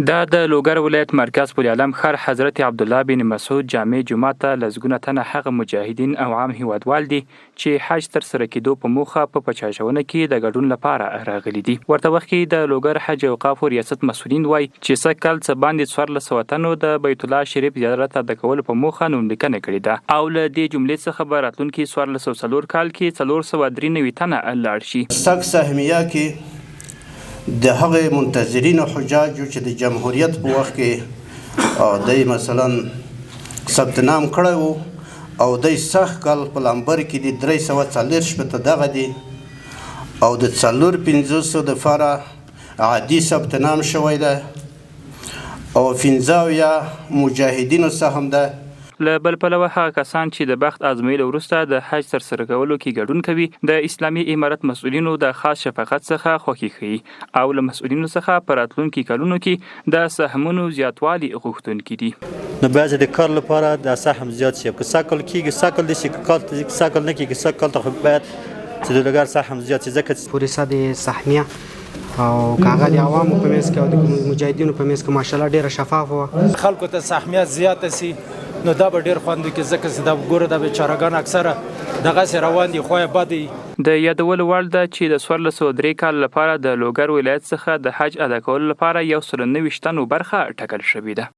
دا د لوګر ولایت مرکز پل علم ښار حضرت عبدالله بن مسعود جامع جومات ته لسګونه تنه هغه مجاهدین او عام هیوادوال دي چې حج ترسره کېدو په موخه په پچاشونه کې د ګډون لپاره راغلي دي. ورته وخت کې د لوګر حج او اوقافو ریاست مسؤلین وایي چې څه کال څه باندې 1400 تنو د بیت الله شریف زیارت ادا کولو په موخه نوملیکنه کړې ده او له دې جملې څخه به راتلونکي 1404 کال کې 493 تنه لاړ شي. سږ سهمیه کې د هغه منتظرین حجاجو چې د جمهوریت په وخت کې د مثلا ثبت نام کړی وو او د سخ کال په لامبر کې د 340 دغه دي او د 450 دپاره عادي ثبت نام شوی ده او 15 مجاهدینو څخه هم ده. له بل پلوه هغه کسان چې د بخت ازمویلو وروسته د حج ترسره کولو کې ګډون کوي د اسلامي امارت مسؤلینو د خاص شفقت څخه خوښي ښیي او له مسؤلینو څخه په راتلونکي کلونو کې د سهمونو زیاتوالي غوښتونکي دي. نو باید د کار لپاره د سهم زیات شي، که ساکل کېږي ساکل دي شي، که ساکل نه کېږي ساکل ته باید چې د لوګر سهم زیات شي ځکه پولیسه د سهمیه او کاغذ عوامو په منځ کې او د مجاهدینو په منځ کې ماشاءالله ډیره شفاف وه. خلکو ته سهمیه زیاته سي نو دا به ډیر خوند وکړي ځکه چې دا ګوره د بیچارهګان اکثره دغسې روان دي خوی بد دي. د یادولو وړ ده چې د 1403 کال لپاره د لوګر ولایت څخه د حج ادا کولو لپاره 190 تنو برخه ټاکل شوې ده.